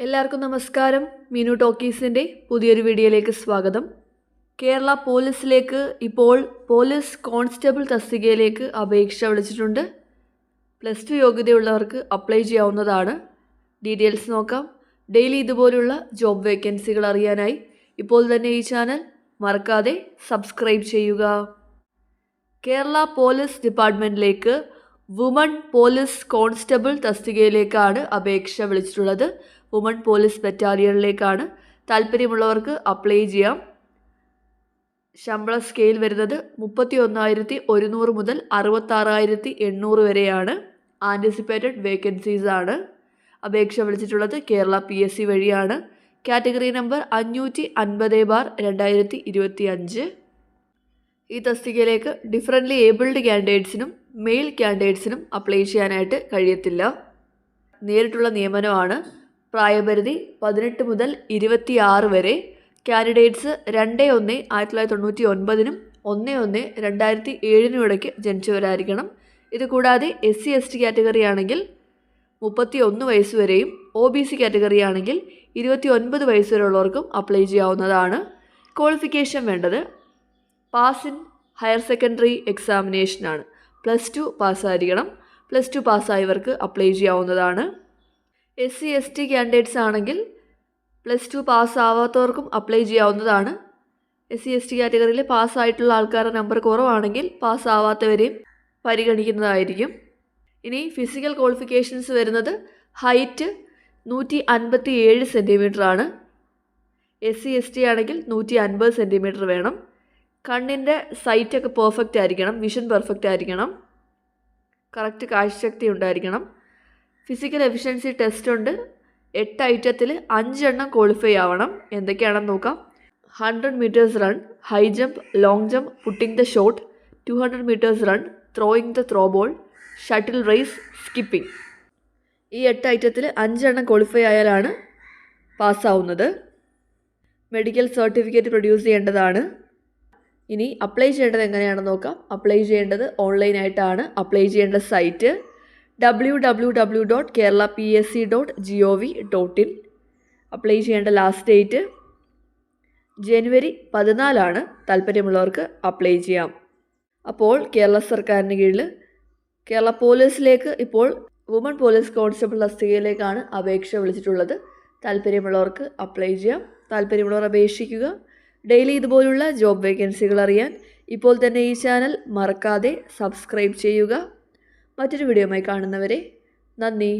എല്ലാവർക്കും നമസ്കാരം. മീനു ടോക്കീസിൻ്റെ പുതിയൊരു വീഡിയോയിലേക്ക് സ്വാഗതം. കേരള പോലീസിലേക്ക് ഇപ്പോൾ പോലീസ് കോൺസ്റ്റബിൾ തസ്തികയിലേക്ക് അപേക്ഷ വിളിച്ചിട്ടുണ്ട്. +2 യോഗ്യതയുള്ളവർക്ക് അപ്ലൈ ചെയ്യാവുന്നതാണ്. ഡീറ്റെയിൽസ് നോക്കാം. ഡെയിലി ഇതുപോലുള്ള ജോബ് വേക്കൻസികൾ അറിയാനായി ഇപ്പോൾ തന്നെ ഈ ചാനൽ മറക്കാതെ സബ്സ്ക്രൈബ് ചെയ്യുക. കേരള പോലീസ് ഡിപ്പാർട്ട്മെൻറ്റിലേക്ക് വുമൺ പോലീസ് കോൺസ്റ്റബിൾ തസ്തികയിലേക്കാണ് അപേക്ഷ വിളിച്ചിട്ടുള്ളത്. Woman police ബറ്റാലിയനിലേക്കാണ്. താല്പര്യമുള്ളവർക്ക് അപ്ലൈ ചെയ്യാം. ശമ്പള സ്കെയിൽ വരുന്നത് 31,100 മുതൽ 66,800 വരെയാണ്. ആൻറ്റിസിപ്പേറ്റഡ് വേക്കൻസീസ് ആണ്. അപേക്ഷ വിളിച്ചിട്ടുള്ളത് കേരള PSC വഴിയാണ്. Category number 550/2025. ഈ തസ്തികയിലേക്ക് ഡിഫറൻ്റ്ലി ഏബിൾഡ് കാൻഡിഡേറ്റ്സിനും മെയിൽ കാൻഡിഡേറ്റ്സിനും അപ്ലൈ ചെയ്യാനായിട്ട് കഴിയത്തില്ല. നേരിട്ടുള്ള നിയമനമാണ്. പ്രായപരിധി 18 മുതൽ 26 വരെ. കാൻഡിഡേറ്റ്സ് 2/1/1999 1/1/2007 ഇടയ്ക്ക് ജനിച്ചവരായിരിക്കണം. ഇതുകൂടാതെ SC/ST കാറ്റഗറി ആണെങ്കിൽ 31 വയസ്സ് വരെയും OBC കാറ്റഗറി ആണെങ്കിൽ 29 വയസ്സ് വരെയുള്ളവർക്കും അപ്ലൈ ചെയ്യാവുന്നതാണ്. ക്വാളിഫിക്കേഷൻ വേണ്ടത് പാസ് ഇൻ ഹയർ സെക്കൻഡറി എക്സാമിനേഷനാണ്. +2 പാസ്സായിരിക്കണം. +2 പാസ്സായവർക്ക് അപ്ലൈ ചെയ്യാവുന്നതാണ്. SC/ST കാൻഡിഡേറ്റ്സ് ആണെങ്കിൽ +2 പാസ്സാവാത്തവർക്കും അപ്ലൈ ചെയ്യാവുന്നതാണ്. SC/ST കാറ്റഗറിയിൽ പാസ്സായിട്ടുള്ള ആൾക്കാരുടെ നമ്പർ കുറവാണെങ്കിൽ പാസ്സാവാത്തവരെയും പരിഗണിക്കുന്നതായിരിക്കും. ഇനി ഫിസിക്കൽ ക്വാളിഫിക്കേഷൻസ് വരുന്നത് ഹൈറ്റ് 157 സെൻറ്റിമീറ്റർ ആണ്. SC/ST ആണെങ്കിൽ 150 സെൻറ്റിമീറ്റർ വേണം. കണ്ണിൻ്റെ സൈറ്റൊക്കെ പെർഫെക്റ്റ് ആയിരിക്കണം. വിഷൻ പെർഫെക്റ്റ് ആയിരിക്കണം. കറക്റ്റ് കാഴ്ചശക്തി ഉണ്ടായിരിക്കണം. ഫിസിക്കൽ എഫിഷ്യൻസി ടെസ്റ്റ് ഉണ്ട്. 8 ഐറ്റത്തിൽ 5 എണ്ണം ക്വാളിഫൈ ആവണം. എന്തൊക്കെയാണെന്ന് നോക്കാം. 100 metres run, high jump, long jump, putting the shot, 200 metres run, throwing the throw ball, shuttle race, skipping. ഈ 8 ഐറ്റത്തിൽ 5 എണ്ണം ക്വാളിഫൈ ആയാലാണ് പാസ്സാവുന്നത്. മെഡിക്കൽ സർട്ടിഫിക്കറ്റ് പ്രൊഡ്യൂസ് ചെയ്യേണ്ടതാണ്. ഇനി അപ്ലൈ ചെയ്യേണ്ടത് എങ്ങനെയാണെന്ന് നോക്കാം. അപ്ലൈ ചെയ്യേണ്ടത് ഓൺലൈനായിട്ടാണ്. അപ്ലൈ ചെയ്യേണ്ട സൈറ്റ് www.keralapsc.gov.in. അപ്ലൈ ചെയ്യേണ്ട ലാസ്റ്റ് ഡേറ്റ് ജനുവരി 14 താല്പര്യമുള്ളവർക്ക് അപ്ലൈ ചെയ്യാം. അപ്പോൾ കേരള സർക്കാരിന് കീഴിൽ കേരള പോലീസിലേക്ക് ഇപ്പോൾ വുമൺ പോലീസ് കോൺസ്റ്റബിൾ തസ്തികയിലേക്കാണ് അപേക്ഷ വിളിച്ചിട്ടുള്ളത്. താല്പര്യമുള്ളവർക്ക് അപ്ലൈ ചെയ്യാം. താല്പര്യമുള്ളവർ അപേക്ഷിക്കുക. ഡെയിലി ഇതുപോലുള്ള ജോബ് വേക്കൻസികൾ അറിയാൻ ഇപ്പോൾ തന്നെ ഈ ചാനൽ മറക്കാതെ സബ്സ്ക്രൈബ് ചെയ്യുക. മറ്റൊരു വീഡിയോയുമായി കാണുന്നവരെ നന്ദി.